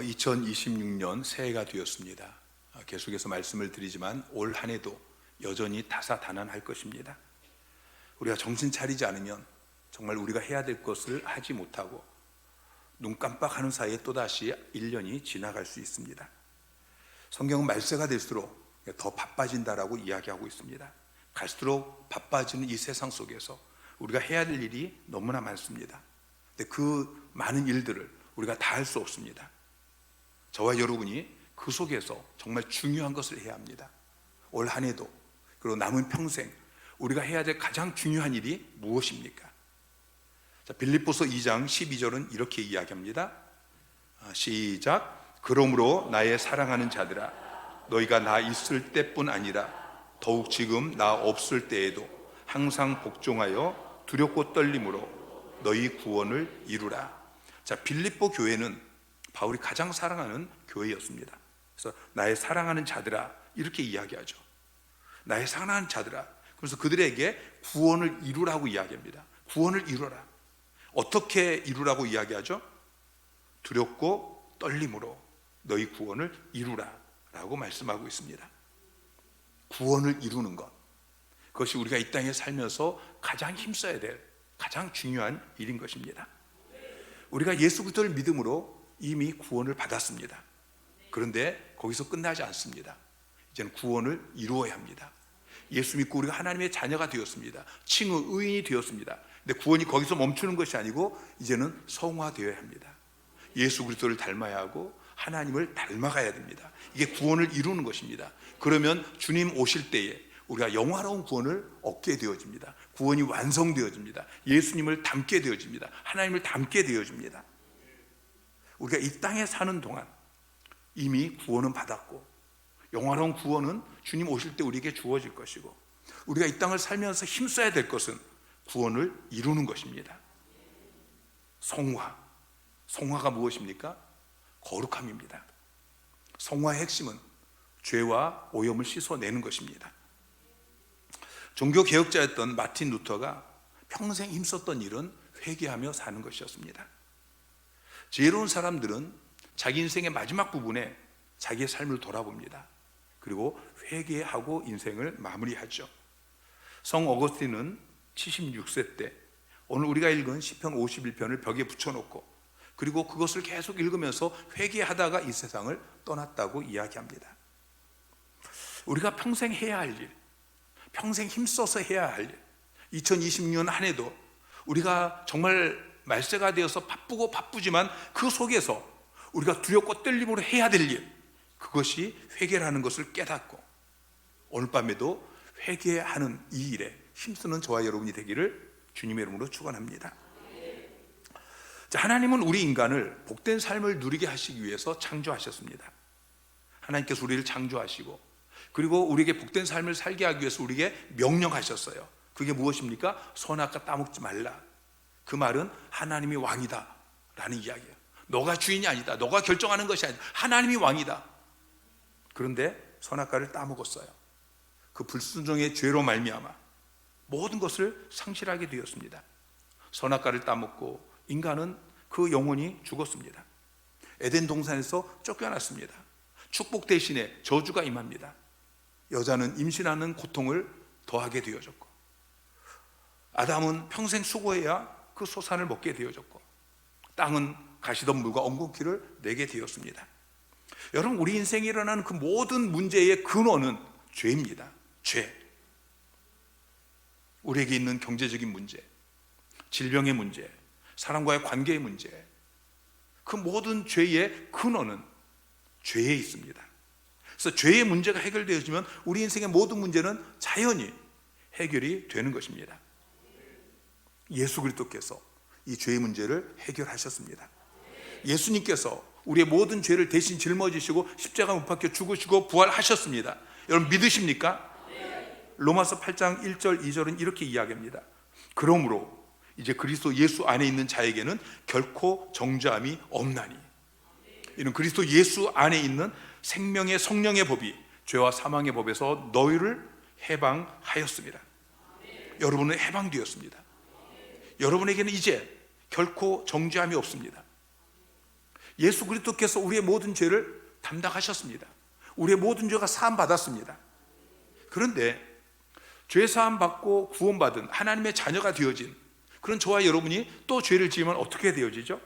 2026년 새해가 되었습니다. 계속해서 말씀을 드리지만 올 한 해도 여전히 다사다난할 것입니다. 우리가 정신 차리지 않으면 정말 우리가 해야 될 것을 하지 못하고 눈 깜빡하는 사이에 또다시 1년이 지나갈 수 있습니다. 성경은 말세가 될수록 더 바빠진다라고 이야기하고 있습니다. 갈수록 바빠지는 이 세상 속에서 우리가 해야 될 일이 너무나 많습니다. 근데 그 많은 일들을 우리가 다 할 수 없습니다. 저와 여러분이 그 속에서 정말 중요한 것을 해야 합니다. 올 한 해도 그리고 남은 평생 우리가 해야 될 가장 중요한 일이 무엇입니까? 자, 빌립보서 2장 12절은 이렇게 이야기합니다. 시작. 그러므로 나의 사랑하는 자들아, 너희가 나 있을 때뿐 아니라 더욱 지금 나 없을 때에도 항상 복종하여 두렵고 떨림으로 너희 구원을 이루라. 자, 빌립보 교회는 바울이 가장 사랑하는 교회였습니다. 그래서 나의 사랑하는 자들아 이렇게 이야기하죠. 나의 사랑하는 자들아. 그래서 그들에게 구원을 이루라고 이야기합니다. 구원을 이루라. 어떻게 이루라고 이야기하죠? 두렵고 떨림으로 너희 구원을 이루라 라고 말씀하고 있습니다. 구원을 이루는 것, 그것이 우리가 이 땅에 살면서 가장 힘써야 될 가장 중요한 일인 것입니다. 우리가 예수 그리스도를 믿음으로 이미 구원을 받았습니다. 그런데 거기서 끝나지 않습니다. 이제는 구원을 이루어야 합니다. 예수 믿고 우리가 하나님의 자녀가 되었습니다. 칭의 의인이 되었습니다. 근데 구원이 거기서 멈추는 것이 아니고 이제는 성화되어야 합니다. 예수 그리스도를 닮아야 하고 하나님을 닮아가야 됩니다. 이게 구원을 이루는 것입니다. 그러면 주님 오실 때에 우리가 영화로운 구원을 얻게 되어집니다. 구원이 완성되어집니다. 예수님을 닮게 되어집니다. 하나님을 닮게 되어집니다. 우리가 이 땅에 사는 동안 이미 구원은 받았고 영화로운 구원은 주님 오실 때 우리에게 주어질 것이고 우리가 이 땅을 살면서 힘써야 될 것은 구원을 이루는 것입니다. 성화가 무엇입니까? 거룩함입니다. 성화의 핵심은 죄와 오염을 씻어내는 것입니다. 종교개혁자였던 마틴 루터가 평생 힘썼던 일은 회개하며 사는 것이었습니다. 지혜로운 사람들은 자기 인생의 마지막 부분에 자기의 삶을 돌아봅니다. 그리고 회개하고 인생을 마무리하죠. 성 어거스틴은 76세 때 오늘 우리가 읽은 시편 51편을 벽에 붙여놓고 그리고 그것을 계속 읽으면서 회개하다가 이 세상을 떠났다고 이야기합니다. 우리가 평생 해야 할 일, 평생 힘써서 해야 할 일, 2026년 한 해도 우리가 정말 말세가 되어서 바쁘지만 그 속에서 우리가 두렵고 떨림으로 해야 될 일, 그것이 회개라는 것을 깨닫고 오늘 밤에도 회개하는 이 일에 힘쓰는 저와 여러분이 되기를 주님의 이름으로 축원합니다. 자, 하나님은 우리 인간을 복된 삶을 누리게 하시기 위해서 창조하셨습니다. 하나님께서 우리를 창조하시고 그리고 우리에게 복된 삶을 살게 하기 위해서 우리에게 명령하셨어요. 그게 무엇입니까? 선악과 따먹지 말라. 그 말은 하나님이 왕이다 라는 이야기예요. 너가 주인이 아니다. 너가 결정하는 것이 아니다. 하나님이 왕이다. 그런데 선악과를 따먹었어요. 그 불순종의 죄로 말미암아 모든 것을 상실하게 되었습니다. 선악과를 따먹고 인간은 그 영혼이 죽었습니다. 에덴 동산에서 쫓겨났습니다. 축복 대신에 저주가 임합니다. 여자는 임신하는 고통을 더하게 되어졌고 아담은 평생 수고해야 그 소산을 먹게 되어졌고 땅은 가시덤불과 엉겅퀴를 내게 되었습니다. 여러분, 우리 인생에 일어나는 그 모든 문제의 근원은 죄입니다. 죄. 우리에게 있는 경제적인 문제, 질병의 문제, 사람과의 관계의 문제, 그 모든 죄의 근원은 죄에 있습니다. 그래서 죄의 문제가 해결되어지면 우리 인생의 모든 문제는 자연히 해결이 되는 것입니다. 예수 그리스도께서 이 죄의 문제를 해결하셨습니다. 예수님께서 우리의 모든 죄를 대신 짊어지시고 십자가 못 박혀 죽으시고 부활하셨습니다. 여러분 믿으십니까? 로마서 8장 1절 2절은 이렇게 이야기합니다. 그러므로 이제 그리스도 예수 안에 있는 자에게는 결코 정죄함이 없나니 이는 그리스도 예수 안에 있는 생명의 성령의 법이 죄와 사망의 법에서 너희를 해방하였습니다. 여러분은 해방되었습니다. 여러분에게는 이제 결코 정죄함이 없습니다. 예수 그리스도께서 우리의 모든 죄를 담당하셨습니다. 우리의 모든 죄가 사함 받았습니다. 그런데 죄 사함 받고 구원받은 하나님의 자녀가 되어진 그런 저와 여러분이 또 죄를 지으면 어떻게 되어지죠?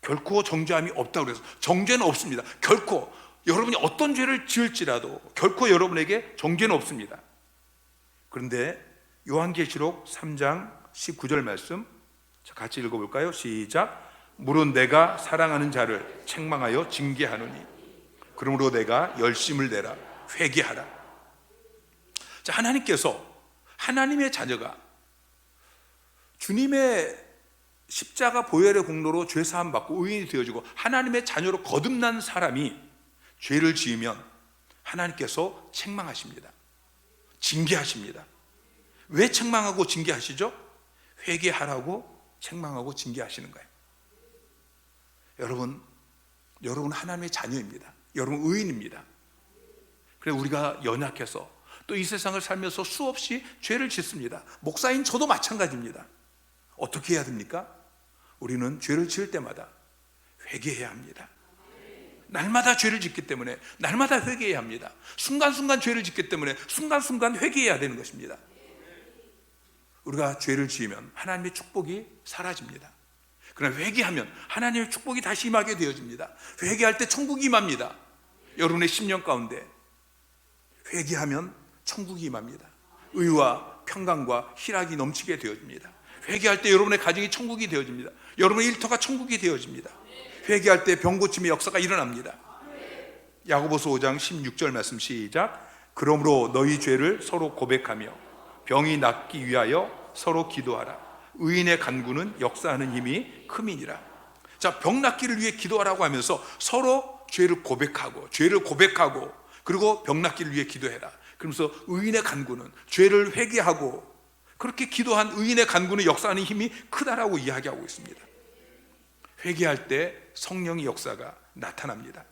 결코 정죄함이 없다고 그래서 정죄는 없습니다. 결코 여러분이 어떤 죄를 지을지라도 결코 여러분에게 정죄는 없습니다. 그런데 요한계시록 3장 19절 말씀 같이 읽어볼까요? 시작. 물은 내가 사랑하는 자를 책망하여 징계하노니 그러므로 내가 열심을 내라 회개하라. 자, 하나님께서 하나님의 자녀가 주님의 십자가 보혈의 공로로 죄 사함 받고 의인이 되어지고 하나님의 자녀로 거듭난 사람이 죄를 지으면 하나님께서 책망하십니다. 징계하십니다. 왜 책망하고 징계하시죠? 회개하라고 책망하고 징계하시는 거예요. 여러분 하나님의 자녀입니다. 여러분 의인입니다. 그래서 우리가 연약해서 또 이 세상을 살면서 수없이 죄를 짓습니다. 목사인 저도 마찬가지입니다. 어떻게 해야 됩니까? 우리는 죄를 지을 때마다 회개해야 합니다. 날마다 죄를 짓기 때문에 날마다 회개해야 합니다. 순간순간 죄를 짓기 때문에 순간순간 회개해야 되는 것입니다. 우리가 죄를 지으면 하나님의 축복이 사라집니다. 그러나 회개하면 하나님의 축복이 다시 임하게 되어집니다. 회개할 때 천국이 임합니다. 여러분의 심령 가운데 회개하면 천국이 임합니다. 의와 평강과 희락이 넘치게 되어집니다. 회개할 때 여러분의 가정이 천국이 되어집니다. 여러분의 일터가 천국이 되어집니다. 회개할 때 병고침의 역사가 일어납니다. 야고보서 5장 16절 말씀 시작. 그러므로 너희 죄를 서로 고백하며 병이 낫기 위하여 서로 기도하라. 의인의 간구는 역사하는 힘이 큼이니라. 자, 병 낫기를 위해 기도하라고 하면서 서로 죄를 고백하고 그리고 병 낫기를 위해 기도해라. 그러면서 의인의 간구는 죄를 회개하고 그렇게 기도한 의인의 간구는 역사하는 힘이 크다라고 이야기하고 있습니다. 회개할 때 성령의 역사가 나타납니다.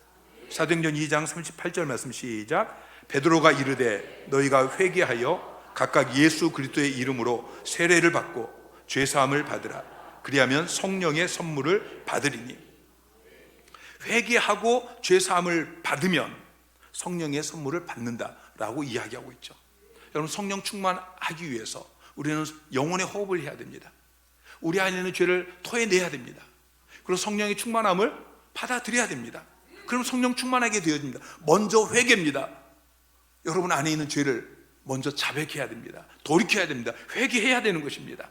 사도행전 2장 38절 말씀 시작. 베드로가 이르되 너희가 회개하여 각각 예수 그리스도의 이름으로 세례를 받고 죄 사함을 받으라. 그리하면 성령의 선물을 받으리니. 회개하고 죄 사함을 받으면 성령의 선물을 받는다라고 이야기하고 있죠. 여러분, 성령 충만하기 위해서 우리는 영혼의 호흡을 해야 됩니다. 우리 안에 있는 죄를 토해내야 됩니다. 그리고 성령의 충만함을 받아들여야 됩니다. 그럼 성령 충만하게 되어집니다. 먼저 회개입니다. 여러분 안에 있는 죄를 먼저 자백해야 됩니다. 돌이켜야 됩니다. 회개해야 되는 것입니다.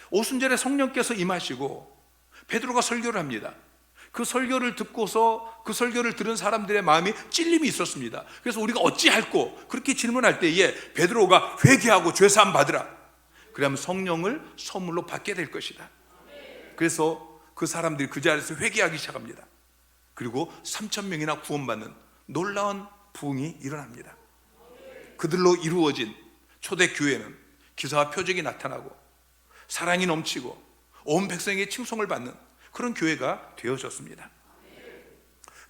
오순절에 성령께서 임하시고 베드로가 설교를 합니다. 그 설교를 듣고서 그 설교를 들은 사람들의 마음이 찔림이 있었습니다. 그래서 우리가 어찌할꼬 그렇게 질문할 때에 베드로가 회개하고 죄사함 받으라. 그러면 성령을 선물로 받게 될 것이다. 그래서 그 사람들이 그 자리에서 회개하기 시작합니다. 그리고 3,000명이나 구원받는 놀라운 부흥이 일어납니다. 그들로 이루어진 초대교회는 기사와 표적이 나타나고 사랑이 넘치고 온 백성에게 칭송을 받는 그런 교회가 되어졌습니다.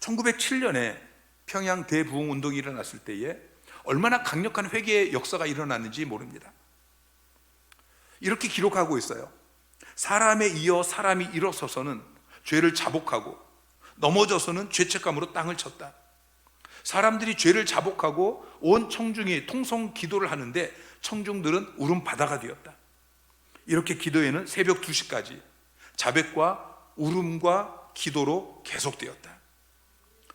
1907년에 평양 대부흥운동이 일어났을 때에 얼마나 강력한 회개의 역사가 일어났는지 모릅니다. 이렇게 기록하고 있어요. 사람에 이어 사람이 일어서서는 죄를 자복하고 넘어져서는 죄책감으로 땅을 쳤다. 사람들이 죄를 자복하고 온 청중이 통성 기도를 하는데 청중들은 울음바다가 되었다. 이렇게 기도회는 새벽 2시까지 자백과 울음과 기도로 계속되었다.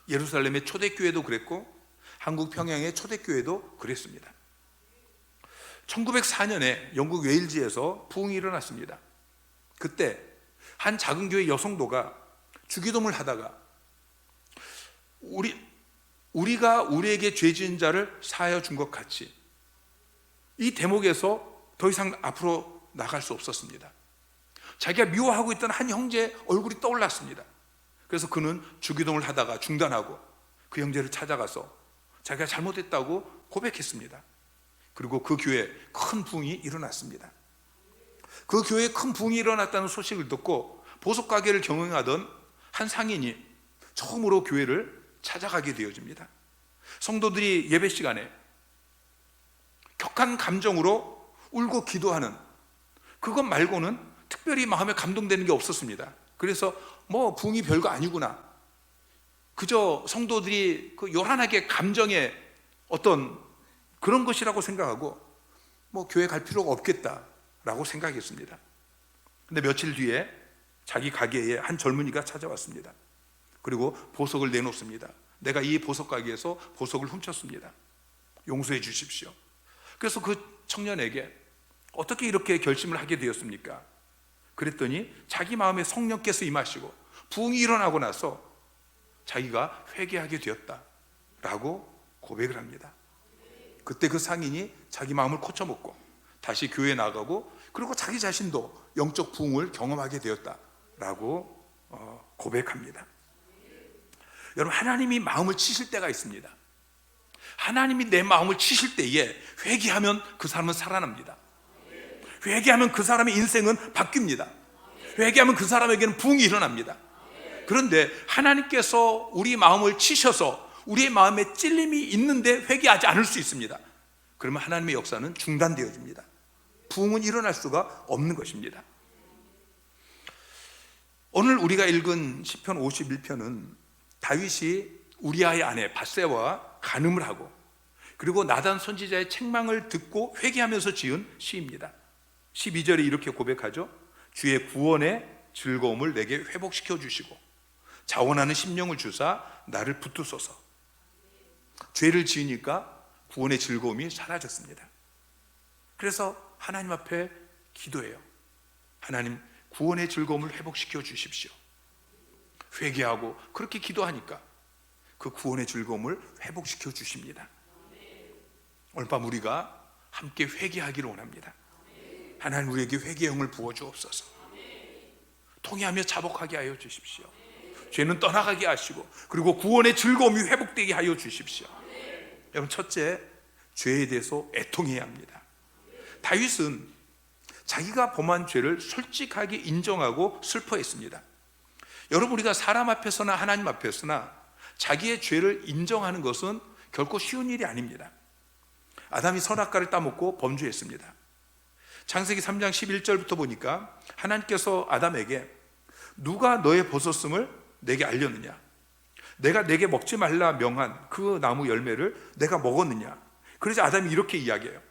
예루살렘의 초대교회도 그랬고 한국 평양의 초대교회도 그랬습니다. 1904년에 영국 웨일즈에서 부흥이 일어났습니다. 그때 한 작은 교회 여성도가 주기도문을 하다가 우리가 우리에게 죄 지은 자를 사하여 준 것 같이 이 대목에서 더 이상 앞으로 나갈 수 없었습니다. 자기가 미워하고 있던 한 형제의 얼굴이 떠올랐습니다. 그래서 그는 주기도문을 하다가 중단하고 그 형제를 찾아가서 자기가 잘못했다고 고백했습니다. 그리고 그 교회에 큰 부흥이 일어났습니다. 그 교회에 큰 부흥이 일어났다는 소식을 듣고 보석가게를 경영하던 한 상인이 처음으로 교회를 찾아가게 되어집니다. 성도들이 예배 시간에 격한 감정으로 울고 기도하는 그것 말고는 특별히 마음에 감동되는 게 없었습니다. 그래서 뭐 부흥이 별거 아니구나, 그저 성도들이 그 요란하게 감정의 어떤 그런 것이라고 생각하고 뭐 교회 갈 필요가 없겠다라고 생각했습니다. 근데 며칠 뒤에 자기 가게에 한 젊은이가 찾아왔습니다. 그리고 보석을 내놓습니다. 내가 이 보석 가게에서 보석을 훔쳤습니다. 용서해 주십시오. 그래서 그 청년에게 어떻게 이렇게 결심을 하게 되었습니까? 그랬더니 자기 마음에 성령께서 임하시고 부흥이 일어나고 나서 자기가 회개하게 되었다라고 고백을 합니다. 그때 그 상인이 자기 마음을 고쳐먹고 다시 교회에 나가고, 그리고 자기 자신도 영적 부흥을 경험하게 되었다라고 고백합니다. 여러분, 하나님이 마음을 치실 때가 있습니다. 하나님이 내 마음을 치실 때에 회개하면 그 사람은 살아납니다. 회개하면 그 사람의 인생은 바뀝니다. 회개하면 그 사람에게는 부흥이 일어납니다. 그런데 하나님께서 우리 마음을 치셔서 우리의 마음에 찔림이 있는데 회개하지 않을 수 있습니다. 그러면 하나님의 역사는 중단되어집니다. 부흥은 일어날 수가 없는 것입니다. 오늘 우리가 읽은 시편 51편은 다윗이 우리아의 아내 밧세바와 간음을 하고, 그리고 나단 선지자의 책망을 듣고 회개하면서 지은 시입니다. 12절에 이렇게 고백하죠. 주의 구원의 즐거움을 내게 회복시켜 주시고 자원하는 심령을 주사 나를 붙드소서. 죄를 지으니까 구원의 즐거움이 사라졌습니다. 그래서 하나님 앞에 기도해요. 하나님, 구원의 즐거움을 회복시켜 주십시오. 회개하고 그렇게 기도하니까 그 구원의 즐거움을 회복시켜 주십니다. 오늘 밤 우리가 함께 회개하기를 원합니다. 하나님, 우리에게 회개의 영을 부어주옵소서. 통회하며 자복하게 하여 주십시오. 죄는 떠나가게 하시고, 그리고 구원의 즐거움이 회복되게 하여 주십시오. 여러분, 첫째, 죄에 대해서 애통해야 합니다. 다윗은 자기가 범한 죄를 솔직하게 인정하고 슬퍼했습니다. 여러분, 우리가 사람 앞에서나 하나님 앞에서나 자기의 죄를 인정하는 것은 결코 쉬운 일이 아닙니다. 아담이 선악과를 따먹고 범죄했습니다. 창세기 3장 11절부터 보니까 하나님께서 아담에게 누가 너의 벗었음을 내게 알렸느냐? 내가 내게 먹지 말라 명한 그 나무 열매를 내가 먹었느냐? 그래서 아담이 이렇게 이야기해요.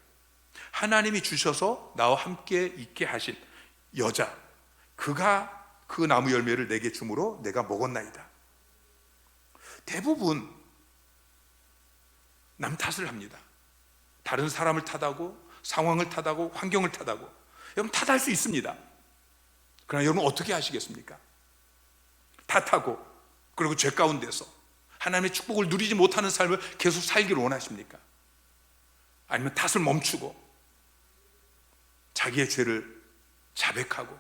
하나님이 주셔서 나와 함께 있게 하신 여자, 그가 그 나무 열매를 내게 주므로 내가 먹었나이다. 대부분 남 탓을 합니다. 다른 사람을 탓하고 상황을 탓하고 환경을 탓하고. 여러분, 탓할 수 있습니다. 그러나 여러분 어떻게 하시겠습니까? 탓하고 그리고 죄 가운데서 하나님의 축복을 누리지 못하는 삶을 계속 살기를 원하십니까? 아니면 탓을 멈추고 자기의 죄를 자백하고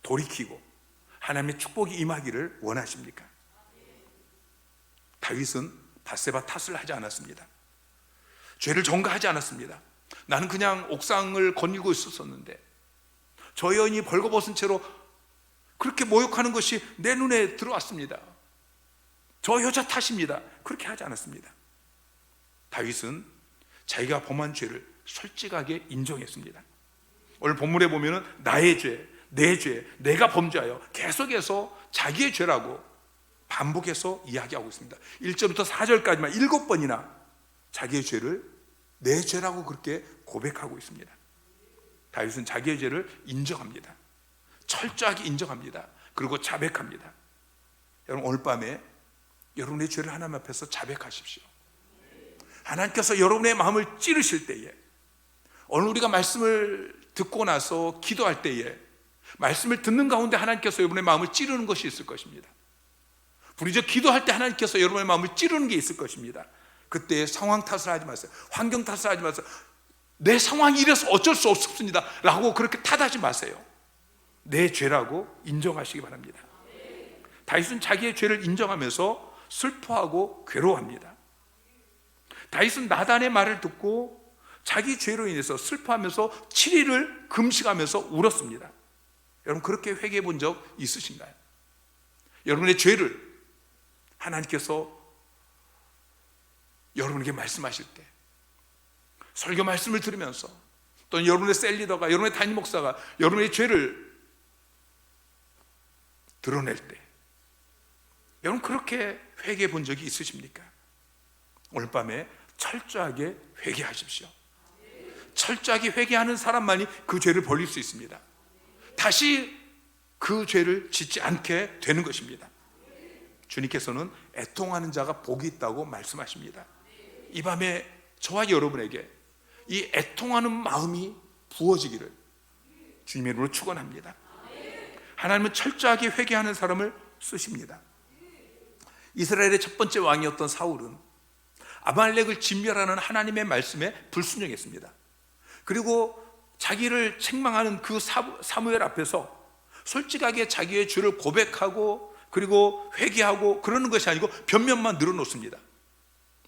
돌이키고 하나님의 축복이 임하기를 원하십니까? 다윗은 밧세바 탓을 하지 않았습니다. 죄를 전가하지 않았습니다. 나는 그냥 옥상을 거닐고 있었는데 저 여인이 벌거벗은 채로 그렇게 모욕하는 것이 내 눈에 들어왔습니다. 저 여자 탓입니다. 그렇게 하지 않았습니다. 다윗은 자기가 범한 죄를 솔직하게 인정했습니다. 오늘 본문에 보면은 나의 죄, 내 죄, 내가 범죄하여 계속해서 자기의 죄라고 반복해서 이야기하고 있습니다. 1절부터 4절까지만 7번이나 자기의 죄를 내 죄라고 그렇게 고백하고 있습니다. 다윗은 자기의 죄를 인정합니다. 철저하게 인정합니다. 그리고 자백합니다. 여러분, 오늘 밤에 여러분의 죄를 하나님 앞에서 자백하십시오. 하나님께서 여러분의 마음을 찌르실 때에, 오늘 우리가 말씀을 듣고 나서 기도할 때에 말씀을 듣는 가운데 하나님께서 여러분의 마음을 찌르는 것이 있을 것입니다. 부르짖어 기도할 때 하나님께서 여러분의 마음을 찌르는 게 있을 것입니다. 그때 상황 탓을 하지 마세요. 환경 탓을 하지 마세요. 내 상황이 이래서 어쩔 수 없습니다 라고 그렇게 탓하지 마세요. 내 죄라고 인정하시기 바랍니다. 다윗은 자기의 죄를 인정하면서 슬퍼하고 괴로워합니다. 다윗은 나단의 말을 듣고 자기 죄로 인해서 슬퍼하면서 7일을 금식하면서 울었습니다. 여러분, 그렇게 회개해 본 적 있으신가요? 여러분의 죄를 하나님께서 여러분에게 말씀하실 때, 설교 말씀을 들으면서, 또는 여러분의 셀리더가, 여러분의 담임 목사가 여러분의 죄를 드러낼 때, 여러분 그렇게 회개해 본 적이 있으십니까? 오늘 밤에 철저하게 회개하십시오. 철저하게 회개하는 사람만이 그 죄를 벌릴 수 있습니다. 다시 그 죄를 짓지 않게 되는 것입니다. 주님께서는 애통하는 자가 복이 있다고 말씀하십니다. 이 밤에 저와 여러분에게 이 애통하는 마음이 부어지기를 주님의 이름으로 축원합니다. 하나님은 철저하게 회개하는 사람을 쓰십니다. 이스라엘의 첫 번째 왕이었던 사울은 아말렉을 진멸하는 하나님의 말씀에 불순종했습니다. 그리고 자기를 책망하는 그 사무엘 앞에서 솔직하게 자기의 죄를 고백하고 그리고 회개하고 그러는 것이 아니고 변명만 늘어놓습니다.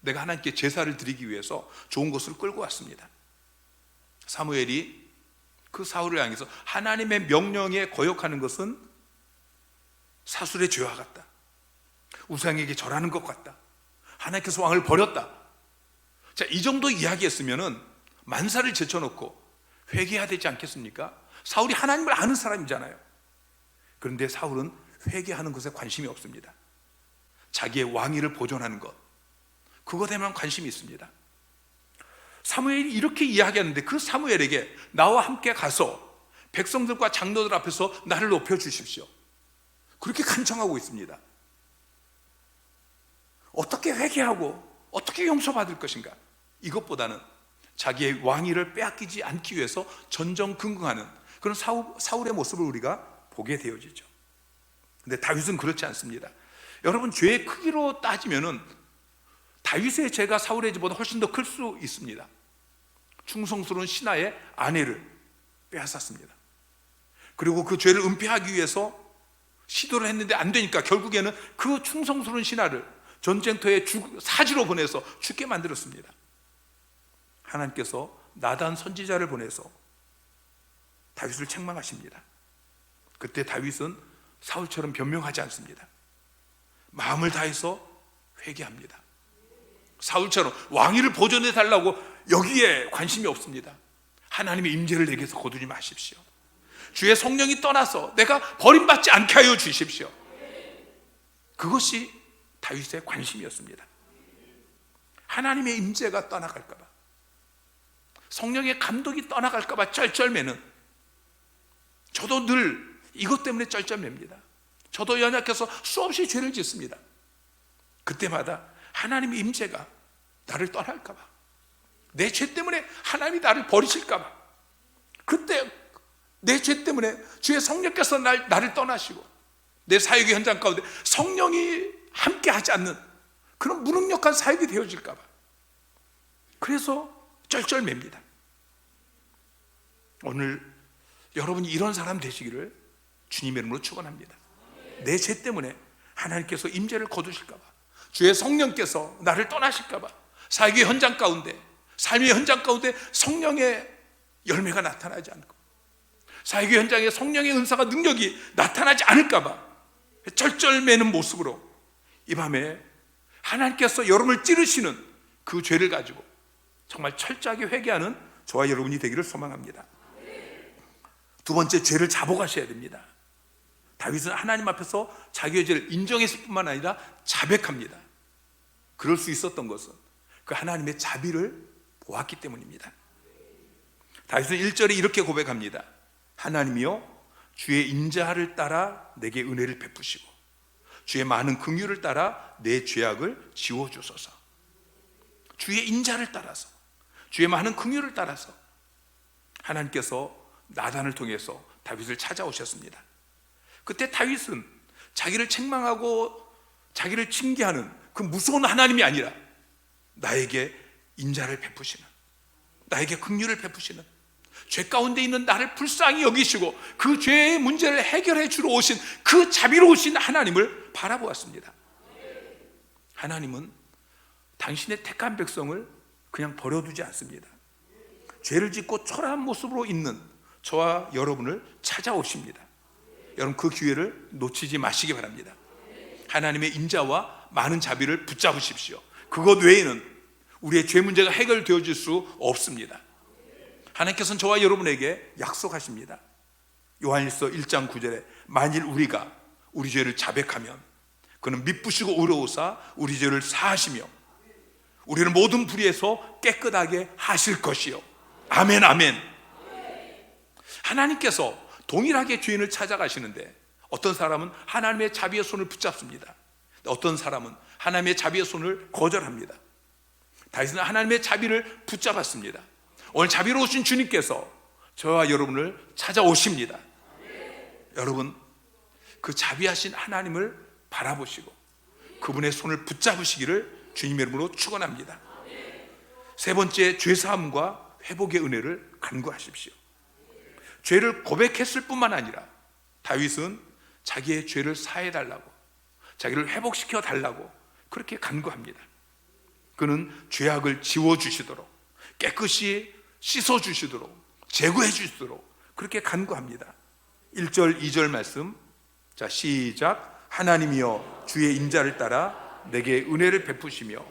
내가 하나님께 제사를 드리기 위해서 좋은 것을 끌고 왔습니다. 사무엘이 그 사울을 향해서 하나님의 명령에 거역하는 것은 사술의 죄와 같다, 우상에게 절하는 것 같다, 하나님께서 왕을 버렸다. 자, 이 정도 이야기했으면은 만사를 제쳐놓고 회개해야 되지 않겠습니까? 사울이 하나님을 아는 사람이잖아요. 그런데 사울은 회개하는 것에 관심이 없습니다. 자기의 왕위를 보존하는 것, 그것에만 관심이 있습니다. 사무엘이 이렇게 이야기하는데 그 사무엘에게 나와 함께 가서 백성들과 장로들 앞에서 나를 높여주십시오, 그렇게 간청하고 있습니다. 어떻게 회개하고 어떻게 용서받을 것인가? 이것보다는 자기의 왕위를 빼앗기지 않기 위해서 전전긍긍하는 그런 사울의 모습을 우리가 보게 되어지죠. 근데 다윗은 그렇지 않습니다. 여러분, 죄의 크기로 따지면은 다윗의 죄가 사울의 죄보다 훨씬 더 클 수 있습니다. 충성스러운 신하의 아내를 빼앗았습니다. 그리고 그 죄를 은폐하기 위해서 시도를 했는데 안 되니까 결국에는 그 충성스러운 신하를 전쟁터에 사지로 보내서 죽게 만들었습니다. 하나님께서 나단 선지자를 보내서 다윗을 책망하십니다. 그때 다윗은 사울처럼 변명하지 않습니다. 마음을 다해서 회개합니다. 사울처럼 왕위를 보존해 달라고 여기에 관심이 없습니다. 하나님의 임재를 내게서 거두지 마십시오. 주의 성령이 떠나서 내가 버림받지 않게 하여 주십시오. 그것이 다윗의 관심이었습니다. 하나님의 임재가 떠나갈까 봐, 성령의 감독이 떠나갈까 봐 쩔쩔매는, 저도 늘 이것 때문에 쩔쩔맵니다. 저도 연약해서 수없이 죄를 짓습니다. 그때마다 하나님의 임재가 나를 떠날까 봐, 내 죄 때문에 하나님이 나를 버리실까 봐, 그때 내 죄 때문에 주의 성령께서 나를 떠나시고 내 사역의 현장 가운데 성령이 함께 하지 않는 그런 무능력한 사역이 되어질까 봐, 그래서 쩔쩔맵니다. 오늘 여러분이 이런 사람 되시기를 주님의 이름으로 축원합니다. 내 죄 때문에 하나님께서 임재를 거두실까 봐, 주의 성령께서 나를 떠나실까 봐, 사역의 현장 가운데, 삶의 현장 가운데 성령의 열매가 나타나지 않고, 사역의 현장에 성령의 은사가, 능력이 나타나지 않을까 봐 쩔쩔매는 모습으로 이 밤에 하나님께서 여러분을 찌르시는 그 죄를 가지고 정말 철저하게 회개하는 저와 여러분이 되기를 소망합니다. 두 번째, 죄를 자복하셔야 됩니다. 다윗은 하나님 앞에서 자기의 죄를 인정했을 뿐만 아니라 자백합니다. 그럴 수 있었던 것은 그 하나님의 자비를 보았기 때문입니다. 다윗은 1절에 이렇게 고백합니다. 하나님이여, 주의 인자를 따라 내게 은혜를 베푸시고 주의 많은 긍휼을 따라 내 죄악을 지워주소서. 주의 인자를 따라서, 주의 많은 긍휼을 따라서 하나님께서 나단을 통해서 다윗을 찾아오셨습니다. 그때 다윗은 자기를 책망하고 자기를 징계하는 그 무서운 하나님이 아니라 나에게 인자를 베푸시는, 나에게 긍휼을 베푸시는, 죄 가운데 있는 나를 불쌍히 여기시고 그 죄의 문제를 해결해 주러 오신 그 자비로우신 하나님을 바라보았습니다. 하나님은 당신의 택한 백성을 그냥 버려두지 않습니다. 죄를 짓고 초라한 모습으로 있는 저와 여러분을 찾아오십니다. 여러분, 그 기회를 놓치지 마시기 바랍니다. 하나님의 인자와 많은 자비를 붙잡으십시오. 그것 외에는 우리의 죄 문제가 해결되어질 수 없습니다. 하나님께서는 저와 여러분에게 약속하십니다. 요한일서 1장 9절에 만일 우리가 우리 죄를 자백하면 그는 미쁘시고 의로우사 우리 죄를 사하시며 우리를 모든 불의에서 깨끗하게 하실 것이요. 아멘, 아멘. 하나님께서 동일하게 죄인을 찾아가시는데 어떤 사람은 하나님의 자비의 손을 붙잡습니다. 어떤 사람은 하나님의 자비의 손을 거절합니다. 다윗은 하나님의 자비를 붙잡았습니다. 오늘 자비로우신 주님께서 저와 여러분을 찾아오십니다. 여러분, 그 자비하신 하나님을 바라보시고 그분의 손을 붙잡으시기를 주님의 이름으로 축원합니다. 세 번째, 죄사함과 회복의 은혜를 간구하십시오. 죄를 고백했을 뿐만 아니라 다윗은 자기의 죄를 사해달라고, 자기를 회복시켜 달라고 그렇게 간구합니다. 그는 죄악을 지워주시도록, 깨끗이 씻어주시도록, 제거해 주시도록 그렇게 간구합니다. 1절 2절 말씀, 자 시작. 하나님이여 주의 인자를 따라 내게 은혜를 베푸시며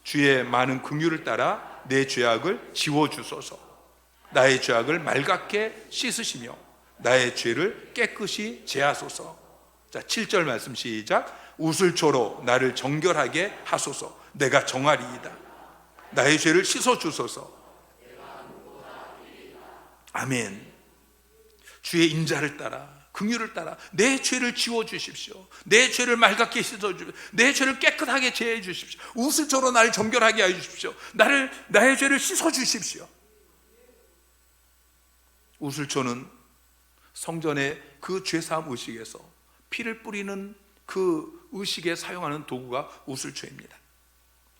주의 많은 긍휼을 따라 내 죄악을 지워주소서. 나의 죄악을 맑게 씻으시며 나의 죄를 깨끗이 제하소서. 자 7절 말씀 시작. 우슬초로 나를 정결하게 하소서. 내가 정하리이다. 나의 죄를 씻어주소서. 아멘. 주의 인자를 따라, 긍휼을 따라 내 죄를 지워주십시오. 내 죄를 맑게 씻어주십시오. 내 죄를 깨끗하게 제해 주십시오. 우슬초로 나를 정결하게 해 주십시오. 나의 죄를 씻어주십시오. 우슬초는 성전의 그 죄사함 의식에서 피를 뿌리는 그 의식에 사용하는 도구가 우슬초입니다.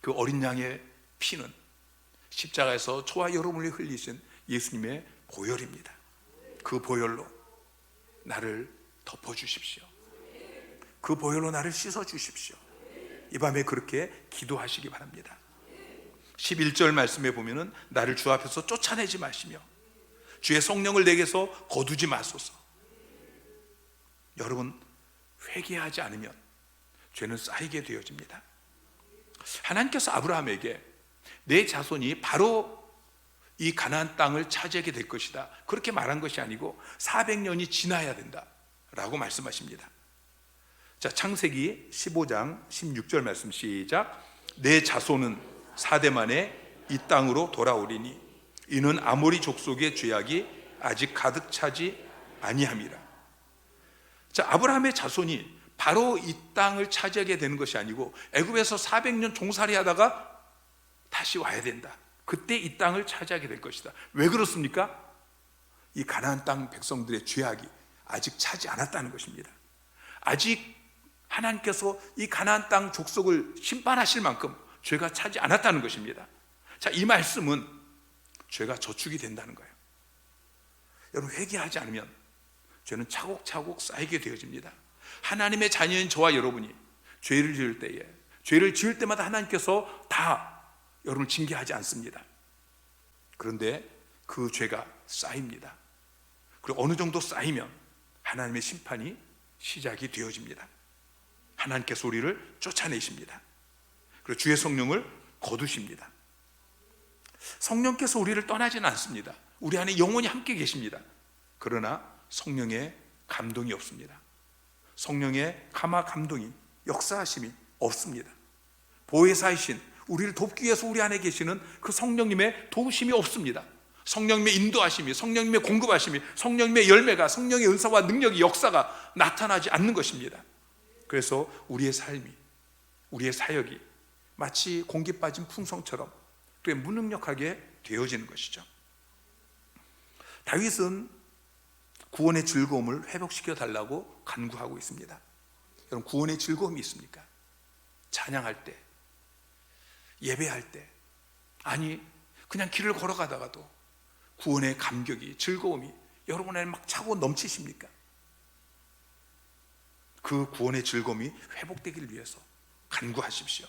그 어린 양의 피는 십자가에서 저와 여러분을 흘리신 예수님의 보혈입니다. 그 보혈로 나를 덮어주십시오. 그 보혈로 나를 씻어주십시오. 이 밤에 그렇게 기도하시기 바랍니다. 11절 말씀에 보면은 나를 주 앞에서 쫓아내지 마시며 주의 성령을 내게서 거두지 마소서. 여러분, 회개하지 않으면 죄는 쌓이게 되어집니다. 하나님께서 아브라함에게 내 자손이 바로 이 가나안 땅을 차지하게 될 것이다 그렇게 말한 것이 아니고 400년이 지나야 된다 라고 말씀하십니다. 자, 창세기 15장 16절 말씀 시작. 내 자손은 4대 만에 이 땅으로 돌아오리니 이는 아모리 족속의 죄악이 아직 가득 차지 아니함이라. 자, 아브라함의 자손이 바로 이 땅을 차지하게 되는 것이 아니고 애굽에서 400년 종살이 하다가 다시 와야 된다. 그때 이 땅을 차지하게 될 것이다. 왜 그렇습니까? 이 가나안 땅 백성들의 죄악이 아직 차지 않았다는 것입니다. 아직 하나님께서 이 가나안 땅 족속을 심판하실 만큼 죄가 차지 않았다는 것입니다. 자, 이 말씀은 죄가 저축이 된다는 거예요. 여러분, 회개하지 않으면 죄는 차곡차곡 쌓이게 되어집니다. 하나님의 자녀인 저와 여러분이 죄를 지을 때에, 죄를 지을 때마다 하나님께서 다 여러분을 징계하지 않습니다. 그런데 그 죄가 쌓입니다. 그리고 어느 정도 쌓이면 하나님의 심판이 시작이 되어집니다. 하나님께서 우리를 쫓아내십니다. 그리고 주의 성령을 거두십니다. 성령께서 우리를 떠나지는 않습니다. 우리 안에 영원히 함께 계십니다. 그러나 성령의 감동이 없습니다. 성령의 감화 감동이, 역사하심이 없습니다. 보혜사이신 우리를 돕기 위해서 우리 안에 계시는 그 성령님의 도우심이 없습니다. 성령님의 인도하심이, 성령님의 공급하심이, 성령님의 열매가, 성령의 은사와 능력이, 역사가 나타나지 않는 것입니다. 그래서 우리의 삶이, 우리의 사역이 마치 공기 빠진 풍성처럼 꽤 무능력하게 되어지는 것이죠. 다윗은 구원의 즐거움을 회복시켜 달라고 간구하고 있습니다. 여러분, 구원의 즐거움이 있습니까? 찬양할 때, 예배할 때, 아니 그냥 길을 걸어가다가도 구원의 감격이, 즐거움이 여러분 안에 막 차고 넘치십니까? 그 구원의 즐거움이 회복되기를 위해서 간구하십시오.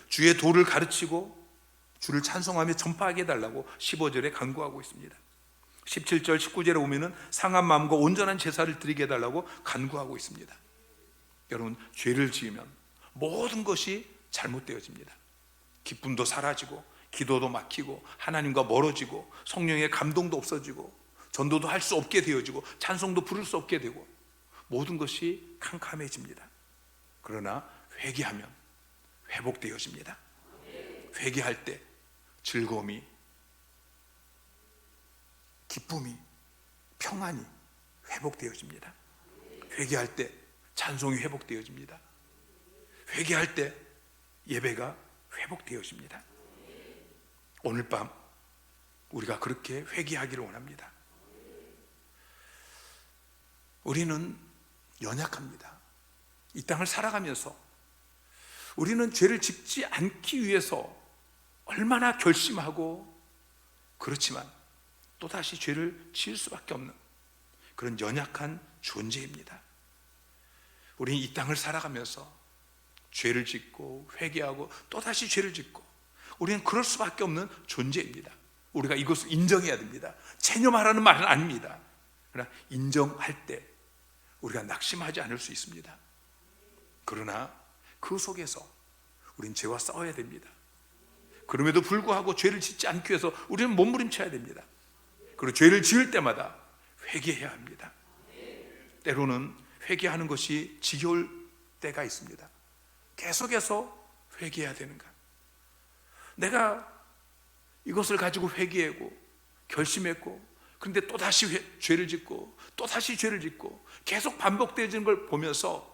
주의 도를 가르치고 주를 찬송하며 전파하게 해달라고 15절에 간구하고 있습니다. 17절 19절에 오면은 상한 마음과 온전한 제사를 드리게 해달라고 간구하고 있습니다. 여러분, 죄를 지으면 모든 것이 잘못되어집니다. 기쁨도 사라지고, 기도도 막히고, 하나님과 멀어지고, 성령의 감동도 없어지고, 전도도 할 수 없게 되어지고, 찬송도 부를 수 없게 되고, 모든 것이 캄캄해집니다. 그러나 회개하면 회복되어집니다. 회개할 때 즐거움이, 기쁨이, 평안이 회복되어집니다. 회개할 때 찬송이 회복되어집니다. 회개할 때 예배가 회복되어집니다. 오늘 밤 우리가 그렇게 회개하기를 원합니다. 우리는 연약합니다. 이 땅을 살아가면서 우리는 죄를 짓지 않기 위해서 얼마나 결심하고, 그렇지만 또다시 죄를 지을 수밖에 없는 그런 연약한 존재입니다. 우리는 이 땅을 살아가면서 죄를 짓고 회개하고 또다시 죄를 짓고, 우리는 그럴 수밖에 없는 존재입니다. 우리가 이것을 인정해야 됩니다. 체념하라는 말은 아닙니다. 그러나 인정할 때 우리가 낙심하지 않을 수 있습니다. 그러나 그 속에서 우리는 죄와 싸워야 됩니다. 그럼에도 불구하고 죄를 짓지 않기 위해서 우리는 몸부림쳐야 됩니다. 그리고 죄를 지을 때마다 회개해야 합니다. 때로는 회개하는 것이 지겨울 때가 있습니다. 계속해서 회개해야 되는가? 내가 이것을 가지고 회개하고 결심했고, 그런데 또다시 죄를 짓고 또다시 죄를 짓고 계속 반복되어지는 걸 보면서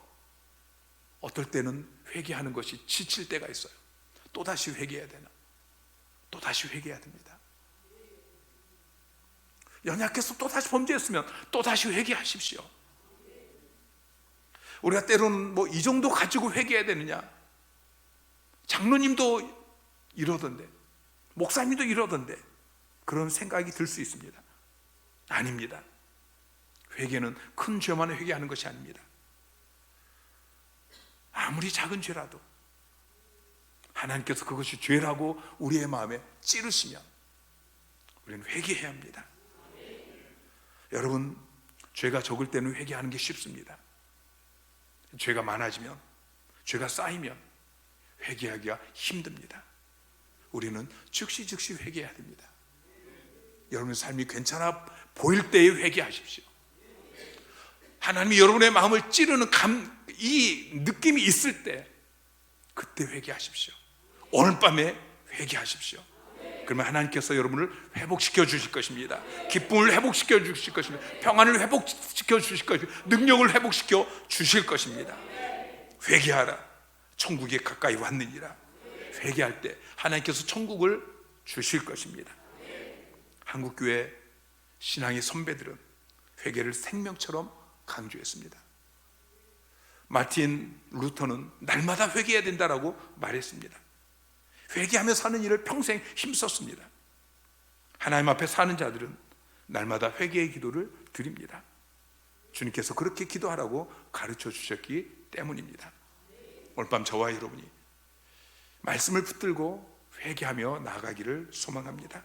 어떨 때는 회개하는 것이 지칠 때가 있어요. 또다시 회개해야 되나? 또다시 회개해야 됩니다. 연약해서 또다시 범죄했으면 또다시 회개하십시오. 우리가 때로는 뭐 이 정도 가지고 회개해야 되느냐? 장로님도 이러던데, 목사님도 이러던데, 그런 생각이 들 수 있습니다. 아닙니다. 회개는 큰 죄만 회개하는 것이 아닙니다. 아무리 작은 죄라도 하나님께서 그것이 죄라고 우리의 마음에 찌르시면 우리는 회개해야 합니다. 여러분, 죄가 적을 때는 회개하는 게 쉽습니다. 죄가 많아지면, 죄가 쌓이면 회개하기가 힘듭니다. 우리는 즉시 회개해야 됩니다. 여러분의 삶이 괜찮아 보일 때에 회개하십시오. 하나님이 여러분의 마음을 찌르는 이 느낌이 있을 때, 그때 회개하십시오. 오늘 밤에 회개하십시오. 그러면 하나님께서 여러분을 회복시켜 주실 것입니다. 기쁨을 회복시켜 주실 것입니다. 평안을 회복시켜 주실 것입니다. 능력을 회복시켜 주실 것입니다. 회개하라, 천국에 가까이 왔느니라. 회개할 때 하나님께서 천국을 주실 것입니다. 한국교회 신앙의 선배들은 회개를 생명처럼 강조했습니다. 마틴 루터는 날마다 회개해야 된다라고 말했습니다. 회개하며 사는 일을 평생 힘썼습니다. 하나님 앞에 사는 자들은 날마다 회개의 기도를 드립니다. 주님께서 그렇게 기도하라고 가르쳐 주셨기 때문입니다. 오늘 밤 저와 여러분이 말씀을 붙들고 회개하며 나아가기를 소망합니다.